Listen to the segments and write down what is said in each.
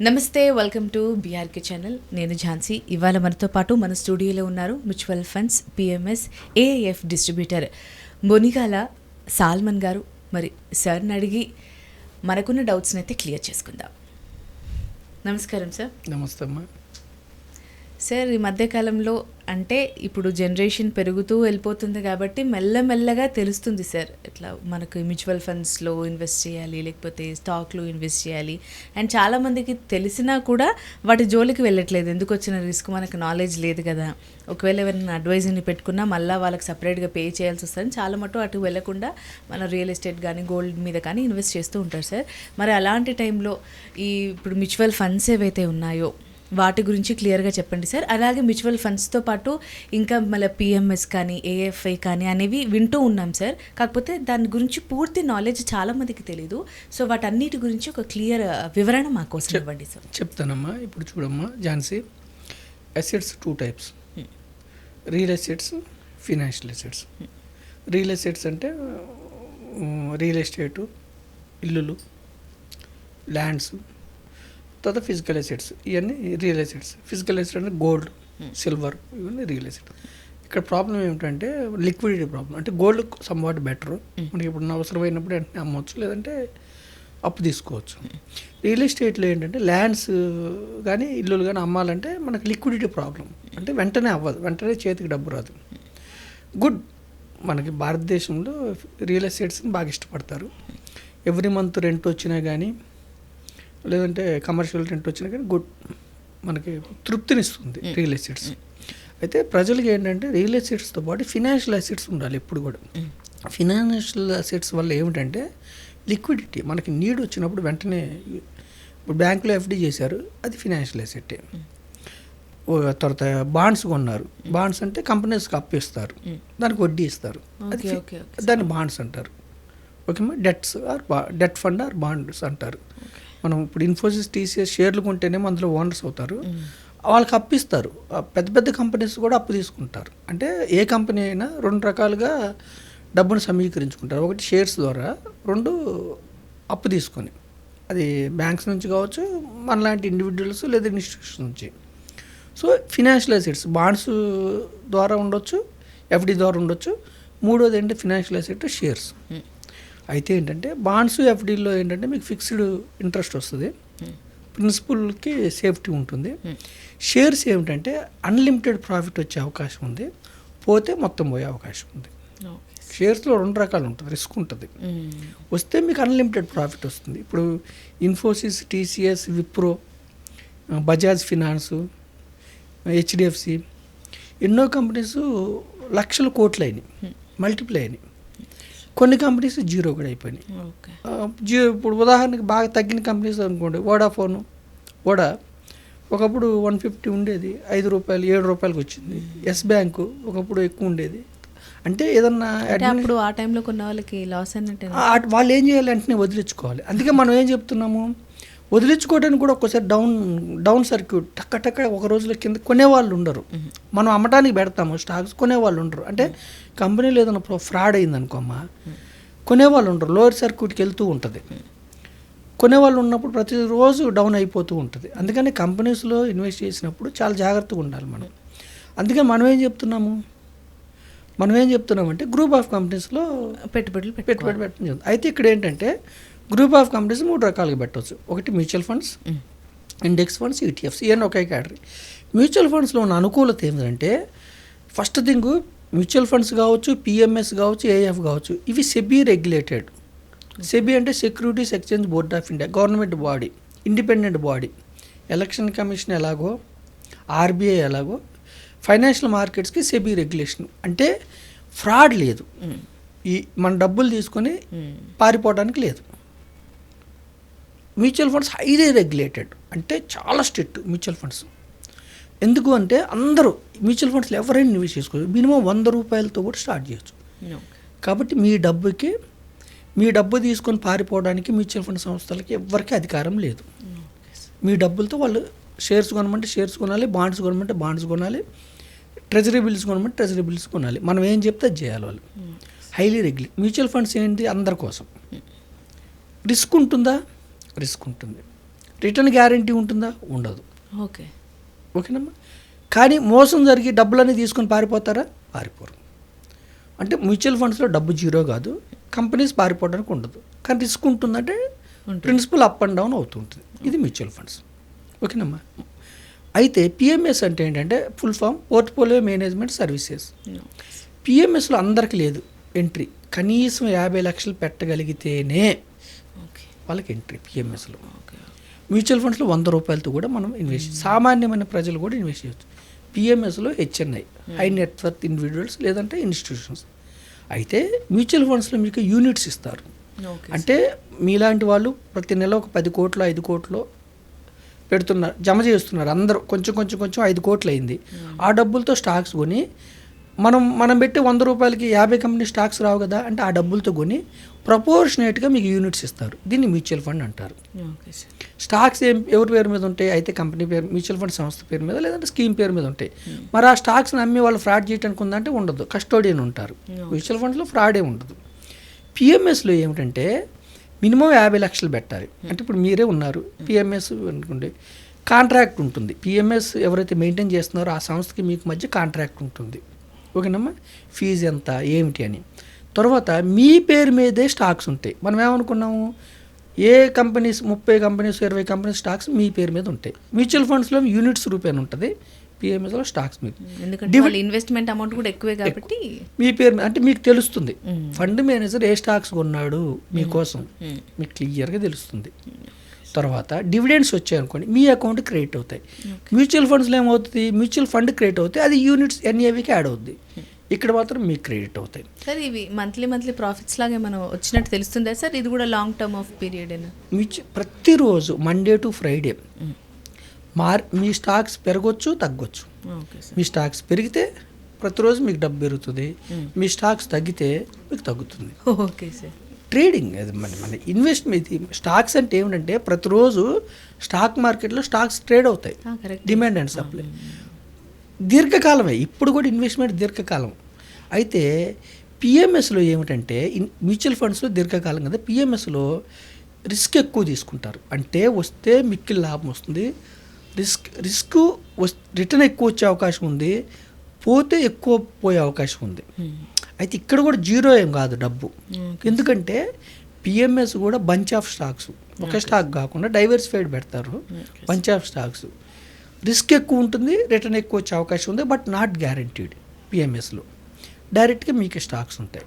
నమస్తే, welcome to BRK channel. నేను ఝాన్సీ. ఇవాళ మనతో పాటు మన స్టూడియోలో ఉన్నారు mutual funds PMS AF distributor Bonigala Salmon గారు. మరి సార్ని అడిగి మనకున్న డౌట్స్ని అయితే క్లియర్ చేసుకుందాం. నమస్కారం సార్. నమస్తే అమ్మా. సార్, ఈ మధ్యకాలంలో అంటే ఇప్పుడు జనరేషన్ పెరుగుతూ వెళ్ళిపోతుంది కాబట్టి మెల్లమెల్లగా తెలుస్తుంది సార్, ఇట్లా మనకు మ్యూచువల్ ఫండ్స్లో ఇన్వెస్ట్ చేయాలి, లేకపోతే స్టాక్లో ఇన్వెస్ట్ చేయాలి. అండ్ చాలామందికి తెలిసినా కూడా వాటి జోలికి వెళ్ళట్లేదు. ఎందుకు వచ్చిన రిస్క్ మనకు నాలెడ్జ్ లేదు కదా. ఒకవేళ ఎవరైనా అడ్వైజర్ని పెట్టుకున్నా మళ్ళీ వాళ్ళకి సపరేట్గా పే చేయాల్సి వస్తుంది. చాలా మటు అటు వెళ్ళకుండా మన రియల్ ఎస్టేట్ కానీ గోల్డ్ మీద కానీ ఇన్వెస్ట్ చేస్తూ ఉంటారు సార్. మరి అలాంటి టైంలో ఇప్పుడు మ్యూచువల్ ఫండ్స్ ఏవైతే ఉన్నాయో వాటి గురించి క్లియర్గా చెప్పండి సార్. అలాగే మ్యూచువల్ ఫండ్స్తో పాటు ఇంకా మళ్ళీ పిఎంఎస్ కానీ ఏఎఫ్ఐ కానీ అనేవి వింటూ ఉన్నాం సార్. కాకపోతే దాని గురించి పూర్తి నాలెడ్జ్ చాలామందికి తెలీదు. సో వాటన్నిటి గురించి ఒక క్లియర్ వివరణ మా కోసం ఇవ్వండి సార్. చెప్తానమ్మా. ఇప్పుడు చూడమ్మా Jhansi, assets 2 types: real estates, financial assets. Real estates అంటే రియల్ ఎస్టేటు, ఇల్లులు, ల్యాండ్స్. తర్వాత ఫిజికల్ ఎసెట్స్, ఇవన్నీ రియల్ ఎసెట్స్. ఫిజికల్ ఎసెట్స్ అంటే గోల్డ్, సిల్వర్, ఇవన్నీ రియల్ ఎసెట్. ఇక్కడ ప్రాబ్లం ఏమిటంటే లిక్విడిటీ ప్రాబ్లం. అంటే గోల్డ్ సమ్వాట్ బెటర్, మనకి ఇప్పుడు అవసరమైనప్పుడు వెంటనే అమ్మవచ్చు, లేదంటే అప్పు తీసుకోవచ్చు. రియల్ ఎస్టేట్లో ఏంటంటే ల్యాండ్స్ కానీ ఇల్లులు కానీ అమ్మాలంటే మనకి లిక్విడిటీ ప్రాబ్లం. అంటే వెంటనే అవ్వదు, వెంటనే చేతికి డబ్బు రాదు. గుడ్, మనకి భారతదేశంలో రియల్ ఎస్టేట్స్ని బాగా ఇష్టపడతారు. ఎవ్రీ మంత్ రెంట్ వచ్చినా కానీ, లేదంటే కమర్షియల్ రెంట్ వచ్చినా కానీ గుడ్, మనకి తృప్తినిస్తుంది రియల్ ఎస్టేట్స్. అయితే ప్రజలకి ఏంటంటే రియల్ ఎస్టేట్స్తో పాటు ఫినాన్షియల్ అసెట్స్ ఉండాలి ఎప్పుడు కూడా. ఫినాన్షియల్ అసెట్స్ వల్ల ఏమిటంటే లిక్విడిటీ, మనకి నీడ్ వచ్చినప్పుడు వెంటనే, ఇప్పుడు బ్యాంకులో ఎఫ్డి చేశారు, అది ఫినాన్షియల్ అసెట్టే. తర్వాత బాండ్స్ కొన్నారు, బాండ్స్ అంటే కంపెనీస్కి అప్పు ఇస్తారు, దానికి వడ్డీ ఇస్తారు, అది దాన్ని బాండ్స్ అంటారు. ఓకేమ్మా. డెట్ ఫండ్ ఆర్ బాండ్స్ అంటారు. మనం ఇప్పుడు ఇన్ఫోసిస్, టీసీఎస్ షేర్లు కొంటేనే అందులో ఓనర్స్ అవుతారు, వాళ్ళకి అప్పిస్తారు. పెద్ద పెద్ద కంపెనీస్ కూడా అప్పు తీసుకుంటారు. అంటే ఏ కంపెనీ అయినా 2 రకాలుగా డబ్బును సమీకరించుకుంటారు. ఒకటి షేర్స్ ద్వారా, 2 అప్పు తీసుకొని, అది బ్యాంక్స్ నుంచి కావచ్చు, మనలాంటి ఇండివిజువల్స్ లేదా ఇన్స్టిట్యూషన్స్ నుంచి. సో ఫినాన్షియల్ అసెట్స్ బాండ్స్ ద్వారా ఉండొచ్చు, ఎఫ్డి ద్వారా ఉండొచ్చు. మూడోది ఏంటంటే ఫినాన్షియల్ అసెట్ షేర్స్. అయితే ఏంటంటే బాండ్స్, ఎఫ్డీలో ఏంటంటే మీకు ఫిక్స్డ్ ఇంట్రెస్ట్ వస్తుంది, ప్రిన్సిపల్కి సేఫ్టీ ఉంటుంది. షేర్స్ ఏమిటంటే అన్లిమిటెడ్ ప్రాఫిట్ వచ్చే అవకాశం ఉంది, పోతే మొత్తం పోయే అవకాశం ఉంది. షేర్స్లో 2 రకాలు ఉంటుంది, రిస్క్ ఉంటుంది. వస్తే మీకు అన్లిమిటెడ్ ప్రాఫిట్ వస్తుంది. ఇప్పుడు Infosys, TCS, Wipro, Bajaj finance, HDFC, ఎన్నో కంపెనీస్ లక్షల కోట్లు అయినాయి, మల్టిప్లై అయినాయి. కొన్ని కంపెనీస్ జీరో కూడా అయిపోయినాయి. జీరో, ఇప్పుడు ఉదాహరణకి బాగా తగ్గిన కంపెనీస్ అనుకోండి, వోడాఫోన్. ఒకప్పుడు 150 ఉండేది, 5 రూపాయలు 7 రూపాయలకి వచ్చింది. ఎస్ బ్యాంకు ఒకప్పుడు ఎక్కువ ఉండేది. అంటే ఏదన్నా అప్పుడు ఆ టైంలో కొన్న వాళ్ళకి లాస్ అన్నట్టు, వాళ్ళు ఏం చేయాలి, వెంటనే వదిలించుకోవాలి. అందుకే మనం ఏం చెప్తున్నాము, వదిలించుకోవడానికి కూడా ఒక్కోసారి డౌన్ సర్క్యూట్, టక్క ఒక రోజుల కింద కొనేవాళ్ళు ఉండరు. మనం అమ్మటానికి పెడతాము స్టాక్స్, కొనేవాళ్ళు ఉండరు. అంటే కంపెనీలో ఏదైనా ఫ్రాడ్ అయింది అనుకోమ్మా, కొనేవాళ్ళు ఉండరు, లోయర్ సర్క్యూట్కి వెళ్తూ ఉంటుంది. కొనేవాళ్ళు ఉన్నప్పుడు ప్రతిరోజు డౌన్ అయిపోతూ ఉంటుంది. అందుకని కంపెనీస్లో ఇన్వెస్ట్ చేసినప్పుడు చాలా జాగ్రత్తగా ఉండాలి మనం. అందుకని మనం ఏం చెప్తున్నామంటే గ్రూప్ ఆఫ్ కంపెనీస్లో పెట్టుబడి పెట్టడం. అయితే ఇక్కడ ఏంటంటే గ్రూప్ ఆఫ్ కంపెనీస్ 3 రకాలుగా పెట్టవచ్చు. ఒకటి mutual funds, index funds, ETFs, ఇవన్నీ ఒకే కేటగిరీ. మ్యూచువల్ ఫండ్స్లో ఉన్న అనుకూలత ఏంటంటే, ఫస్ట్ థింగ్, మ్యూచువల్ ఫండ్స్ కావచ్చు, పిఎంఎస్ కావచ్చు, ఏఎఫ్ కావచ్చు, ఇవి సెబీ రెగ్యులేటెడ్. సెబీ అంటే securities exchange board of India, government body, independent body. Election commission ఎలాగో, ఆర్బీఐ ఎలాగో, ఫైనాన్షియల్ మార్కెట్స్కి సెబీ రెగ్యులేషన్. అంటే ఫ్రాడ్ లేదు, మన డబ్బులు తీసుకొని పారిపోవడానికి లేదు. మ్యూచువల్ ఫండ్స్ హైలీ రెగ్యులేటెడ్, అంటే చాలా స్ట్రిక్ట్ మ్యూచువల్ ఫండ్స్. ఎందుకు అంటే అందరూ మ్యూచువల్ ఫండ్స్లో ఎవరైనా ఇన్వెస్ట్ చేసుకోవచ్చు, మినిమం 100 రూపాయలతో కూడా స్టార్ట్ చేయొచ్చు. కాబట్టి మీ డబ్బు తీసుకొని పారిపోవడానికి మ్యూచువల్ ఫండ్ సంస్థలకి ఎవరికీ అధికారం లేదు. మీ డబ్బులతో వాళ్ళు షేర్స్ కొనమంటే షేర్స్ కొనాలి, బాండ్స్ కొనమంటే బాండ్స్ కొనాలి, ట్రెజరీ బిల్స్ కొనమంటే ట్రెజరీ బిల్స్ కొనాలి. మనం ఏం చెప్తే అది చేయాలి వాళ్ళు. Highly regulate. మ్యూచువల్ ఫండ్స్ ఏంటి, అందరి కోసం. రిస్క్ ఉంటుందా, రిస్క్ ఉంటుంది. రిటర్న్ గ్యారంటీ ఉంటుందా? ఉండదు. ఓకే. ఓకేనమ్మా. కానీ మోసం జరిగి డబ్బులన్నీ తీసుకొని పారిపోతారా? పారిపోరు. అంటే మ్యూచువల్ ఫండ్స్లో డబ్బు జీరో కాదు, కంపెనీస్ పారిపోవడానికి ఉండదు, కానీ రిస్క్ ఉంటుందంటే ప్రిన్సిపల్ అప్ అండ్ డౌన్ అవుతుంటుంది. ఇది మ్యూచువల్ ఫండ్స్. ఓకేనమ్మా. అయితే పిఎంఎస్ అంటే ఏంటంటే full form portfolio management services. పిఎంఎస్లో అందరికి లేదు ఎంట్రీ, కనీసం 50 లక్షలు పెట్టగలిగితేనే వాళ్ళకి ఎంట్రీ పిఎంఎస్లో. మ్యూచువల్ ఫండ్స్లో 100 రూపాయలతో కూడా మనం ఇన్వెస్ట్, సామాన్యమైన ప్రజలు కూడా ఇన్వెస్ట్ చేయొచ్చు. పిఎంఎస్లో హెచ్ఎన్ఐ, హై నెట్వర్త్ ఇండివిజువల్స్ లేదంటే ఇన్స్టిట్యూషన్స్. అయితే మ్యూచువల్ ఫండ్స్లో మీకు యూనిట్స్ ఇస్తారు. అంటే మీలాంటి వాళ్ళు ప్రతి నెల ఒక 10 కోట్లు 5 కోట్లు పెడుతున్నారు, జమ చేస్తున్నారు. అందరూ కొంచెం 5 కోట్లు అయింది. ఆ డబ్బులతో స్టాక్స్ కొని మనం పెట్టి 100 రూపాయలకి 50 కంపెనీ స్టాక్స్ రావు కదా, అంటే ఆ డబ్బులతో కొని ప్రపోర్షనేట్గా మీకు యూనిట్స్ ఇస్తారు. దీన్ని మ్యూచువల్ ఫండ్ అంటారు. స్టాక్స్ ఎవరి పేరు మీద ఉంటాయి? అయితే కంపెనీ పేరు, మ్యూచువల్ ఫండ్ సంస్థ పేరు మీద లేదంటే స్కీమ్ పేరు మీద ఉంటాయి. మరి ఆ స్టాక్స్ని అమ్మి వాళ్ళు ఫ్రాడ్ చేయడానికి ఉందంటే ఉండదు, కస్టోడియన్ ఉంటారు. మ్యూచువల్ ఫండ్స్లో ఫ్రాడే ఉండదు. పిఎంఎస్లో ఏమిటంటే మినిమం 50 లక్షలు పెట్టాలి. అంటే ఇప్పుడు మీరే ఉన్నారు, పిఎంఎస్ అనుకోండి, కాంట్రాక్ట్ ఉంటుంది. పిఎంఎస్ ఎవరైతే మెయింటైన్ చేస్తున్నారో ఆ సంస్థకి మీకు మధ్య కాంట్రాక్ట్ ఉంటుంది. ఓకేనమ్మా. ఫీజు ఎంత ఏమిటి అని. తర్వాత మీ పేరు మీదే స్టాక్స్ ఉంటాయి. మనం ఏమనుకున్నాము, ఏ కంపెనీస్ 30 కంపెనీస్ 20 కంపెనీస్ స్టాక్స్ మీ పేరు మీద ఉంటాయి. మ్యూచువల్ ఫండ్స్లో యూనిట్స్ రూపాయలు ఉంటుంది, పిఎంఎస్లో స్టాక్స్ మీద. ఎందుకంటే ఇన్వెస్ట్మెంట్ అమౌంట్ కూడా ఎక్కువే కాబట్టి మీ పేరు మీద అంటే మీకు తెలుస్తుంది. ఫండ్ మేనేజర్ ఏ స్టాక్స్ కొన్నాడు మీకోసం మీకు క్లియర్గా తెలుస్తుంది. తర్వాత డివిడెండ్స్ వచ్చాయనుకోండి మీ అకౌంట్ క్రియేట్ అవుతాయి. మ్యూచువల్ ఫండ్స్లో ఏమవుతుంది, మ్యూచువల్ ఫండ్ క్రియేట్ అవుతాయి, అది యూనిట్స్ ఎన్ఏవికి యాడ్ అవుద్ది. ఇక్కడ మాత్రం మీకు క్రెడిట్ అవుతాయి. సార్ ఇవి మంత్లీ ప్రాఫిట్స్ లాగే మనం వచ్చినట్టు తెలుస్తుందా సార్? ఇది కూడా లాంగ్ టర్మ్ ఆఫ్ పీరియడ్ అయినా ప్రతిరోజు మండే టు ఫ్రైడే మీ స్టాక్స్ పెరగొచ్చు తగ్గొచ్చు. మీ స్టాక్స్ పెరిగితే ప్రతిరోజు మీకు డబ్బు పెరుగుతుంది, మీ స్టాక్స్ తగ్గితే మీకు తగ్గుతుంది. Okay sir. ట్రేడింగ్ అది మన ఇన్వెస్ట్మెంట్. స్టాక్స్ అంటే ఏమిటంటే ప్రతిరోజు స్టాక్ మార్కెట్లో స్టాక్స్ ట్రేడ్ అవుతాయి, డిమాండ్ అండ్ సప్లై. దీర్ఘకాలమే, ఇప్పుడు కూడా ఇన్వెస్ట్మెంట్ దీర్ఘకాలం. అయితే పిఎంఎస్లో ఏమిటంటే మ్యూచువల్ ఫండ్స్లో దీర్ఘకాలం కదా, పిఎంఎస్లో రిస్క్ ఎక్కువ తీసుకుంటారు. అంటే వస్తే మిక్కిలి లాభం వస్తుంది, రిస్క్ రిటర్న్ ఎక్కువ వచ్చే అవకాశం ఉంది, పోతే ఎక్కువ పోయే అవకాశం ఉంది. అయితే ఇక్కడ కూడా జీరో ఏం కాదు డబ్బు, ఎందుకంటే పిఎంఎస్ కూడా బంచ్ ఆఫ్ స్టాక్స్, ఒక స్టాక్ కాకుండా డైవర్సిఫైడ్ పెడతారు. బంచ్ ఆఫ్ స్టాక్స్, రిస్క్ ఎక్కువ ఉంటుంది, రిటర్న్ ఎక్కువ వచ్చే అవకాశం ఉంది, బట్ నాట్ గ్యారంటీడ్. పిఎంఎస్లో డైరెక్ట్గా మీకు స్టాక్స్ ఉంటాయి.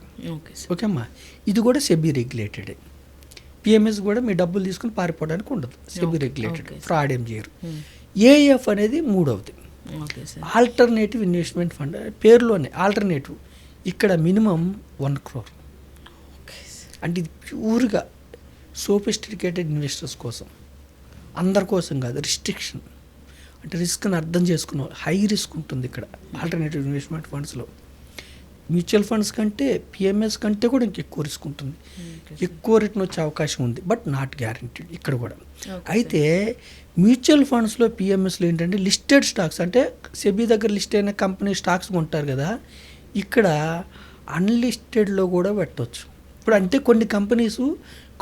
ఓకే అమ్మా. ఇది కూడా సెబీ రెగ్యులేటెడ్. పిఎంఎస్ కూడా మీ డబ్బులు తీసుకుని పారిపోవడానికి ఉండదు, సెబీ రెగ్యులేటెడ్, ఫ్రాడ్ ఏం చేయరు. ఏఎఫ్ అనేది మూడవది, ఆల్టర్నేటివ్ ఇన్వెస్ట్మెంట్ ఫండ్. పేరులోనే ఆల్టర్నేటివ్. ఇక్కడ మినిమం 1 crore. అంటే ఇది ప్యూర్గా సోఫిస్టికేటెడ్ ఇన్వెస్టర్స్ కోసం, అందరి కోసం కాదు. రిస్ట్రిక్షన్ అంటే రిస్క్ని అర్థం చేసుకున్న హై రిస్క్ ఉంటుంది ఇక్కడ ఆల్టర్నేటివ్ ఇన్వెస్ట్మెంట్ ఫండ్స్లో. మ్యూచువల్ ఫండ్స్ కంటే పిఎంఎస్ కంటే కూడా ఇంకెక్కువ రిస్క్ ఉంటుంది, ఎక్కువ రిటర్న్ వచ్చే అవకాశం ఉంది, బట్ నాట్ గ్యారంటీడ్ ఇక్కడ కూడా. అయితే మ్యూచువల్ ఫండ్స్లో పిఎంఎస్లో ఏంటంటే లిస్టెడ్ స్టాక్స్, అంటే సెబీ దగ్గర లిస్ట్ అయిన కంపెనీ స్టాక్స్ కొంటారు కదా, ఇక్కడ అన్లిస్టెడ్లో కూడా పెట్టవచ్చు. ఇప్పుడు అంటే కొన్ని కంపెనీస్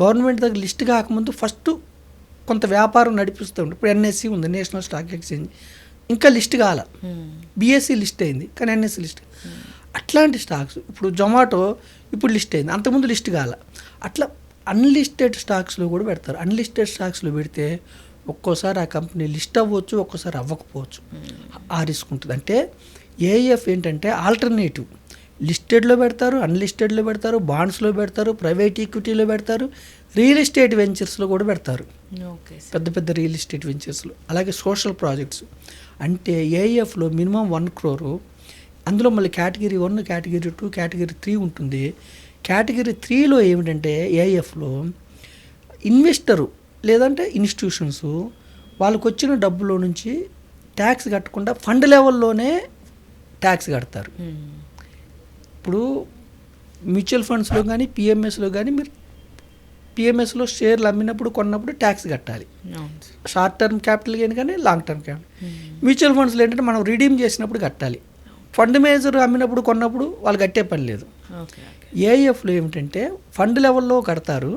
గవర్నమెంట్ దగ్గర లిస్ట్ కాకముందు ఫస్ట్ కొంత వ్యాపారం నడిపిస్తూ ఉంటారు. ఇప్పుడు ఎన్ఎస్సి ఉంది, నేషనల్ స్టాక్ ఎక్స్చేంజ్, ఇంకా లిస్ట్ కాల, బిఎస్సి లిస్ట్ అయింది కానీ ఎన్ఎస్సి లిస్ట్. అట్లాంటి స్టాక్స్ ఇప్పుడు జొమాటో ఇప్పుడు లిస్ట్ అయింది, అంతకుముందు లిస్ట్ కాల. అట్లా అన్లిస్టెడ్ స్టాక్స్లో కూడా పెడతారు. అన్లిస్టెడ్ స్టాక్స్లో పెడితే ఒక్కోసారి ఆ కంపెనీ లిస్ట్ అవ్వచ్చు, ఒక్కోసారి అవ్వకపోవచ్చు, ఆ రిస్క్ ఉంటుంది. అంటే ఏఎఫ్ ఏంటంటే ఆల్టర్నేటివ్, లిస్టెడ్లో పెడతారు, అన్లిస్టెడ్లో పెడతారు, బాండ్స్లో పెడతారు, ప్రైవేట్ ఈక్విటీలో పెడతారు, రియల్ ఎస్టేట్ వెంచర్స్లో కూడా పెడతారు, పెద్ద పెద్ద రియల్ ఎస్టేట్ వెంచర్స్లో. అలాగే సోషల్ ప్రాజెక్ట్స్. అంటే ఏఎఫ్లో మినిమం 1 crore. అందులో మళ్ళీ కేటగిరీ 1, కేటగిరీ 2, కేటగిరీ 3 ఉంటుంది. కేటగిరీ 3లో ఏమిటంటే ఏఎఫ్లో ఇన్వెస్టరు లేదంటే ఇన్స్టిట్యూషన్స్ వాళ్ళకు వచ్చిన డబ్బులో నుంచి ట్యాక్స్ కట్టకుండా ఫండ్ లెవెల్లోనే ట్యాక్స్ కడతారు. ఇప్పుడు మ్యూచువల్ ఫండ్స్లో కానీ పిఎంఎస్లో కానీ మీరు పిఎంఎస్లో షేర్లు అమ్మినప్పుడు కొన్నప్పుడు ట్యాక్స్ కట్టాలి, షార్ట్ టర్మ్ క్యాపిటల్ గెయిన్ కానీ లాంగ్ టర్మ్ క్యాపిటల్. మ్యూచువల్ ఫండ్స్లో ఏంటంటే మనం రిడీమ్ చేసినప్పుడు కట్టాలి, ఫండ్ మేనేజర్ అమ్మినప్పుడు కొన్నప్పుడు వాళ్ళు కట్టే పని లేదు. ఏఎఫ్లో ఏమిటంటే ఫండ్ లెవెల్లో కడతారు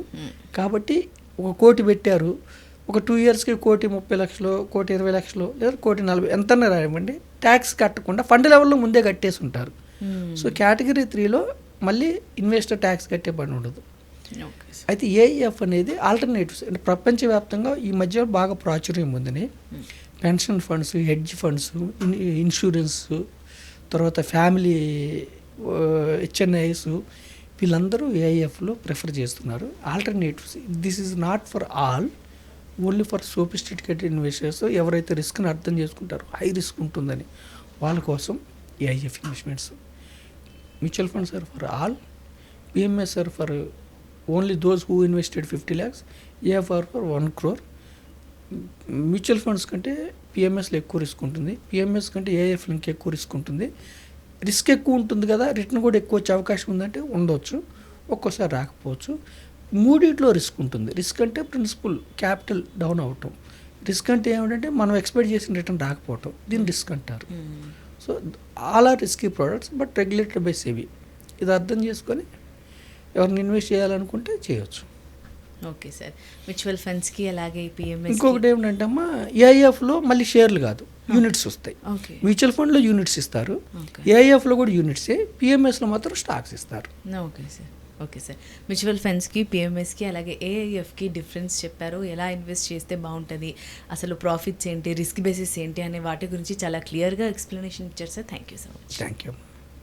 కాబట్టి 1 కోటి పెట్టారు, ఒక 2 ఇయర్స్కి 1,30,00,000 1,20,00,000 లేదా 1,40,000 ఎంతన్నా రానివ్వండి, ట్యాక్స్ కట్టకుండా ఫండ్ లెవెల్లో ముందే కట్టేసి ఉంటారు. సో కేటగిరీ 3లో మళ్ళీ ఇన్వెస్టర్ ట్యాక్స్ కట్టే పని ఉండదు. Okay sir. అయితే ఏఈఎఫ్ అనేది ఆల్టర్నేటివ్స్ అంటే ప్రపంచవ్యాప్తంగా ఈ మధ్య బాగా ప్రాచుర్యం పొందినాయి. Pension funds, hedge funds, insurance, తర్వాత ఫ్యామిలీ హెచ్ఎన్ఐస్ వీళ్ళందరూ ఏఐఎఫ్లో ప్రిఫర్ చేస్తున్నారు. Alternatives this is not for all, only for sophisticated investors, ఎవరైతే రిస్క్ని అర్థం చేసుకుంటారో హై రిస్క్ ఉంటుందని వాళ్ళ కోసం AIF investments. Mutual funds are for all, PMS are for only those who invested 50 lakhs, AF are for 1 crore. Mutual funds కంటే పిఎంఎస్లో ఎక్కువ risk ఉంటుంది, పిఎంఎస్ కంటే ఏఎఫ్లో ఇంకా ఎక్కువ రిస్క్ ఉంటుంది. రిస్క్ ఎక్కువ ఉంటుంది కదా, రిటర్న్ కూడా ఎక్కువ వచ్చే అవకాశం ఉందంటే ఉండొచ్చు, ఒక్కోసారి రాకపోవచ్చు. మూడిట్లో రిస్క్ ఉంటుంది. రిస్క్ అంటే ప్రిన్సిపల్ క్యాపిటల్ డౌన్ అవటం, రిస్క్ అంటే ఏమిటంటే మనం ఎక్స్పెక్ట్ చేసిన రిటర్న్ రాకపోవటం, దీన్ని రిస్క్ అంటారు. So all are risky products but regulated by SEBI. ఇది అర్థం చేసుకొని ఎవరిని ఇన్వెస్ట్ చేయాలనుకుంటే చేయొచ్చు. Okay sir. మ్యూచువల్ ఫండ్స్కి అలాగే పిఎంఎస్. ఇంకొకటి ఏమిటంటే అమ్మా, ఏఐఎఫ్లో మళ్ళీ షేర్లు కాదు, యూనిట్స్ వస్తాయి. ఓకే. మ్యూచువల్ ఫండ్లో యూనిట్స్ ఇస్తారు, ఓకే. ఏఐఎఫ్లో కూడా యూనిట్సే, పిఎంఎస్లో మాత్రం స్టాక్స్ ఇస్తారు. Okay sir. Okay sir. Mutual ఫండ్స్కి, పిఎంఎస్కి అలాగే ఏఐఎఫ్కి డిఫరెన్స్ చెప్పారు. ఎలా ఇన్వెస్ట్ చేస్తే బాగుంటుంది, అసలు ప్రాఫిట్స్ ఏంటి, రిస్క్ బేసిస్ ఏంటి అనే వాటి గురించి చాలా క్లియర్గా ఎక్స్ప్లెనేషన్ ఇచ్చారు sir. Thank you so much. Thank you.